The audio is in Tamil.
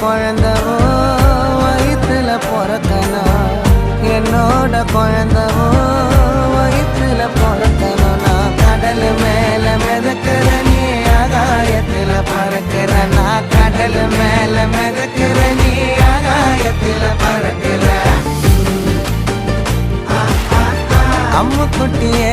குழந்தவோ வயிற்றுல பிறக்கணும், என்னோட குழந்தவோ வயிற்றுல பிறக்கணும். நான் கடல் மேல மிதக்கிற நீ ஆகாயத்துல பறக்கிற, நான் கடல் மேல மிதக்கிற நீ ஆகாயத்துல பறக்கிற. அம்மு குட்டியே